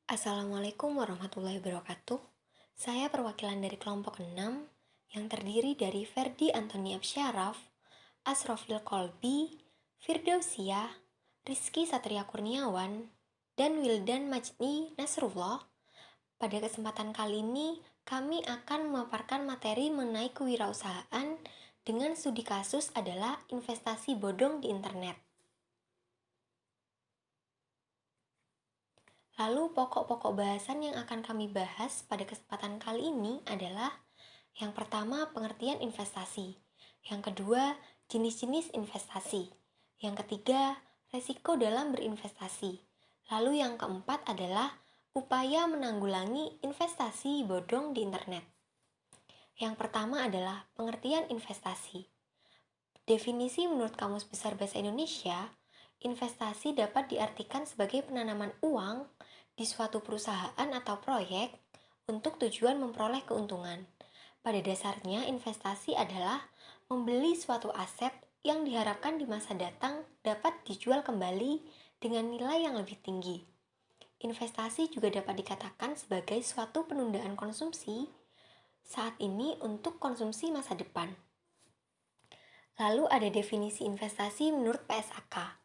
Assalamualaikum warahmatullahi wabarakatuh. Saya perwakilan dari kelompok 6 yang terdiri dari Ferdi Antoni Absyaraf, Asrofil Kolbi, Firdausia, Rizky Satria Kurniawan, dan Wildan Majni Nasrullah. Pada kesempatan kali ini, kami akan memaparkan materi mengenai kewirausahaan dengan studi kasus adalah investasi bodong di internet. Lalu pokok-pokok bahasan yang akan kami bahas pada kesempatan kali ini adalah yang pertama pengertian investasi, yang kedua jenis-jenis investasi, yang ketiga resiko dalam berinvestasi, lalu yang keempat adalah upaya menanggulangi investasi bodong di internet. Yang pertama adalah pengertian investasi. Definisi menurut Kamus Besar Bahasa Indonesia, investasi dapat diartikan sebagai penanaman uang di suatu perusahaan atau proyek untuk tujuan memperoleh keuntungan. Pada dasarnya, investasi adalah membeli suatu aset yang diharapkan di masa datang dapat dijual kembali dengan nilai yang lebih tinggi. Investasi juga dapat dikatakan sebagai suatu penundaan konsumsi saat ini untuk konsumsi masa depan. Lalu ada definisi investasi menurut PSAK.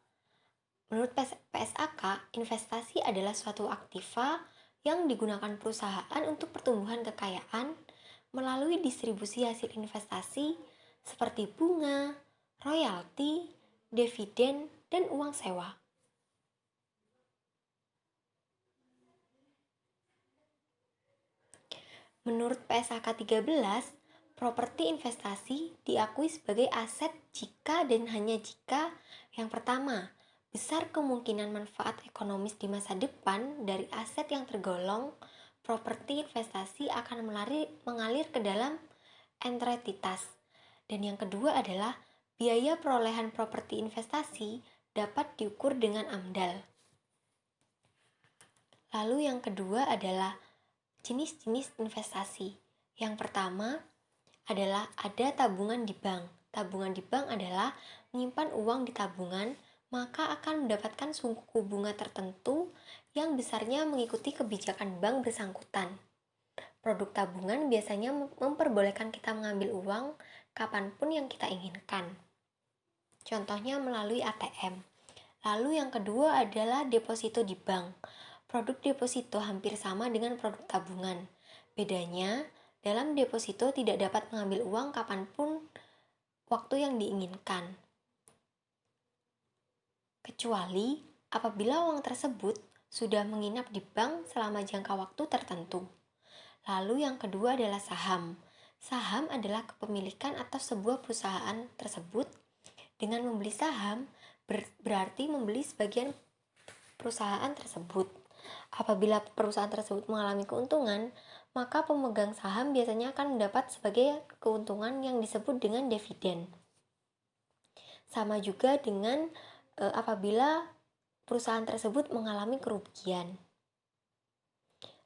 Menurut PSAK, investasi adalah suatu aktiva yang digunakan perusahaan untuk pertumbuhan kekayaan melalui distribusi hasil investasi seperti bunga, royalti, dividen, dan uang sewa. Menurut PSAK 13, properti investasi diakui sebagai aset jika dan hanya jika yang pertama, besar kemungkinan manfaat ekonomis di masa depan dari aset yang tergolong properti investasi akan mengalir ke dalam entitas. Dan yang kedua adalah biaya perolehan properti investasi dapat diukur dengan AMDAL. Lalu yang kedua adalah jenis-jenis investasi. Yang pertama adalah ada tabungan di bank. Tabungan di bank adalah menyimpan uang di tabungan, maka akan mendapatkan suku bunga tertentu yang besarnya mengikuti kebijakan bank bersangkutan. Produk tabungan biasanya memperbolehkan kita mengambil uang kapanpun yang kita inginkan. Contohnya melalui ATM. Lalu yang kedua adalah deposito di bank. Produk deposito hampir sama dengan produk tabungan. Bedanya, dalam deposito tidak dapat mengambil uang kapanpun waktu yang diinginkan, kecuali apabila uang tersebut sudah menginap di bank selama jangka waktu tertentu. Lalu yang kedua adalah saham. Saham adalah kepemilikan atas sebuah perusahaan tersebut. Dengan membeli saham, berarti membeli sebagian perusahaan tersebut. Apabila perusahaan tersebut mengalami keuntungan, maka pemegang saham biasanya akan mendapat sebagai keuntungan yang disebut dengan dividen. Sama juga dengan apabila perusahaan tersebut mengalami kerugian.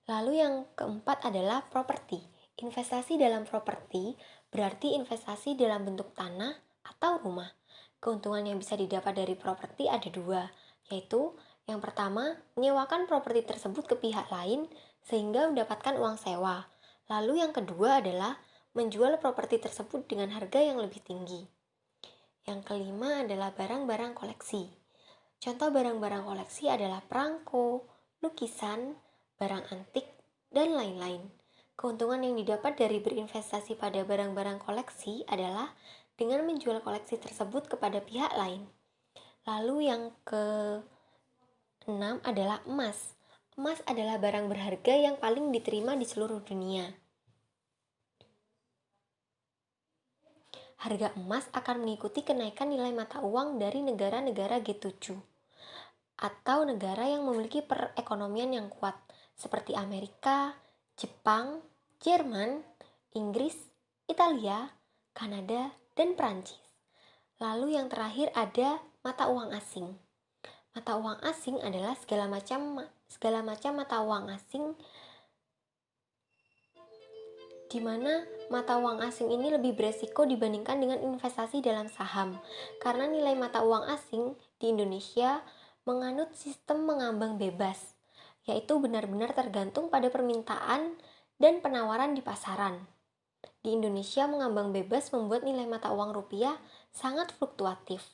Lalu yang keempat adalah properti. Investasi dalam properti berarti investasi dalam bentuk tanah atau rumah. Keuntungan yang bisa didapat dari properti ada dua, yaitu yang pertama, menyewakan properti tersebut ke pihak lain sehingga mendapatkan uang sewa. Lalu yang kedua adalah menjual properti tersebut dengan harga yang lebih tinggi. Yang kelima adalah barang-barang koleksi. Contoh barang-barang koleksi adalah perangko, lukisan, barang antik, dan lain-lain. Keuntungan yang didapat dari berinvestasi pada barang-barang koleksi adalah dengan menjual koleksi tersebut kepada pihak lain. Lalu yang ke-6 adalah emas. Emas adalah barang berharga yang paling diterima di seluruh dunia. Harga emas akan mengikuti kenaikan nilai mata uang dari negara-negara G7 atau negara yang memiliki perekonomian yang kuat seperti Amerika, Jepang, Jerman, Inggris, Italia, Kanada, dan Prancis. Lalu yang terakhir ada mata uang asing. Mata uang asing adalah segala macam mata uang asing di mana mata uang asing ini lebih beresiko dibandingkan dengan investasi dalam saham. Karena nilai mata uang asing di Indonesia menganut sistem mengambang bebas, yaitu benar-benar tergantung pada permintaan dan penawaran di pasaran. Di Indonesia, mengambang bebas membuat nilai mata uang rupiah sangat fluktuatif.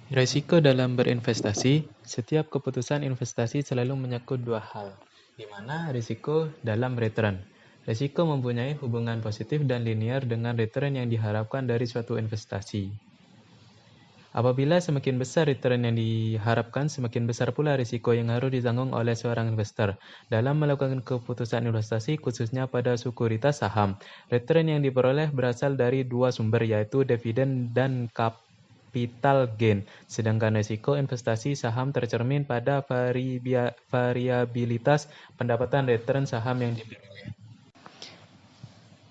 Risiko dalam berinvestasi, setiap keputusan investasi selalu menyangkut dua hal, di mana risiko dalam return. Risiko mempunyai hubungan positif dan linear dengan return yang diharapkan dari suatu investasi. Apabila semakin besar return yang diharapkan, semakin besar pula risiko yang harus ditanggung oleh seorang investor. Dalam melakukan keputusan investasi, khususnya pada sekuritas saham, return yang diperoleh berasal dari dua sumber, yaitu dividen dan capital gain. Sedangkan risiko investasi saham tercermin pada variabilitas pendapatan return saham yang diperoleh.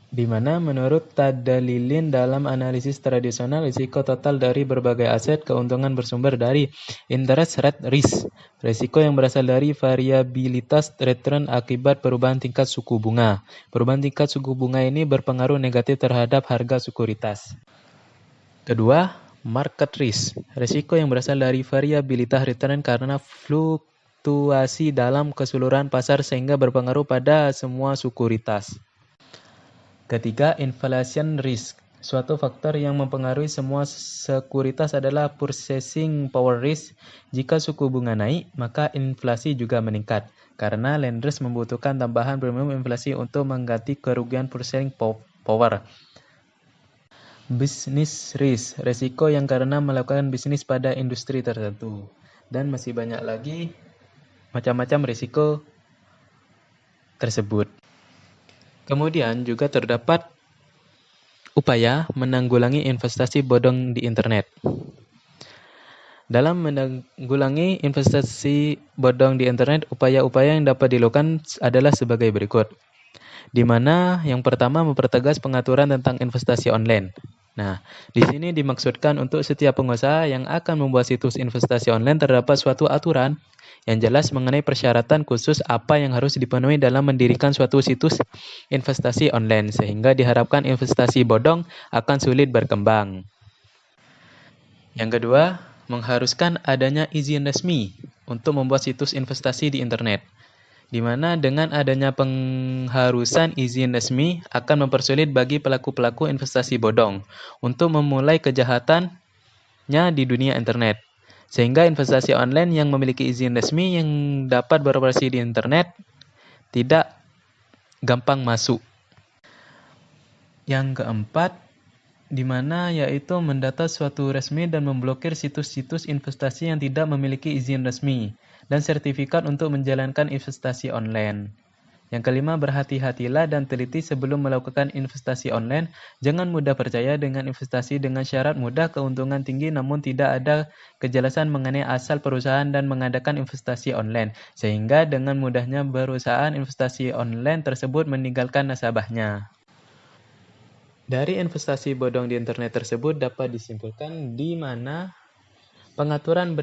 Di mana menurut Tadalilin dalam analisis tradisional, risiko total dari berbagai aset keuntungan bersumber dari interest rate risk, risiko yang berasal dari variabilitas return akibat perubahan tingkat suku bunga. Perubahan tingkat suku bunga ini berpengaruh negatif terhadap harga sekuritas. Kedua, market risk, risiko yang berasal dari variabilitas return karena fluktuasi dalam keseluruhan pasar sehingga berpengaruh pada semua sekuritas. Ketiga, inflation risk. Suatu faktor yang mempengaruhi semua sekuritas adalah purchasing power risk. Jika suku bunga naik, maka inflasi juga meningkat. Karena lenders membutuhkan tambahan premium inflasi untuk mengganti kerugian purchasing power. Business risk, resiko yang karena melakukan bisnis pada industri tertentu. Dan masih banyak lagi macam-macam risiko tersebut. Kemudian juga terdapat upaya menanggulangi investasi bodong di internet. Dalam menanggulangi investasi bodong di internet, upaya-upaya yang dapat dilakukan adalah sebagai berikut. Di mana yang pertama mempertegas pengaturan tentang investasi online. Nah, di sini dimaksudkan untuk setiap pengusaha yang akan membuat situs investasi online terdapat suatu aturan yang jelas mengenai persyaratan khusus apa yang harus dipenuhi dalam mendirikan suatu situs investasi online, sehingga diharapkan investasi bodong akan sulit berkembang. Yang kedua, mengharuskan adanya izin resmi untuk membuat situs investasi di internet, di mana dengan adanya pengharusan izin resmi akan mempersulit bagi pelaku-pelaku investasi bodong untuk memulai kejahatannya di dunia internet. Sehingga investasi online yang memiliki izin resmi yang dapat beroperasi di internet tidak gampang masuk. Yang keempat, di mana yaitu mendata suatu resmi dan memblokir situs-situs investasi yang tidak memiliki izin resmi dan sertifikat untuk menjalankan investasi online. Yang kelima, berhati-hatilah dan teliti sebelum melakukan investasi online. Jangan mudah percaya dengan investasi dengan syarat mudah keuntungan tinggi namun tidak ada kejelasan mengenai asal perusahaan dan mengadakan investasi online, sehingga dengan mudahnya perusahaan investasi online tersebut meninggalkan nasabahnya. Dari investasi bodong di internet tersebut dapat disimpulkan di mana pengaturan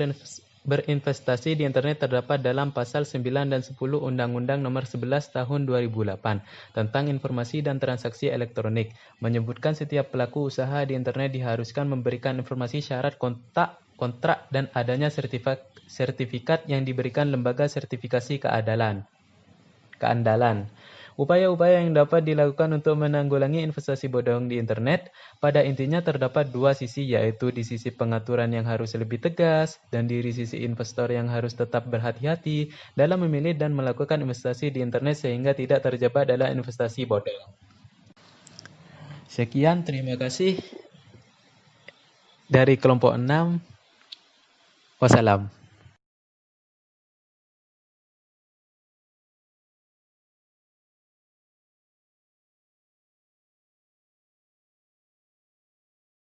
berinvestasi di internet terdapat dalam pasal 9 dan 10 Undang-Undang Nomor 11 Tahun 2008 tentang informasi dan transaksi elektronik, menyebutkan setiap pelaku usaha di internet diharuskan memberikan informasi syarat kontrak dan adanya sertifikat yang diberikan lembaga sertifikasi keandalan. Upaya-upaya yang dapat dilakukan untuk menanggulangi investasi bodong di internet pada intinya terdapat dua sisi, yaitu di sisi pengaturan yang harus lebih tegas dan di sisi investor yang harus tetap berhati-hati dalam memilih dan melakukan investasi di internet sehingga tidak terjebak dalam investasi bodong. Sekian, terima kasih dari kelompok 6. Wassalam.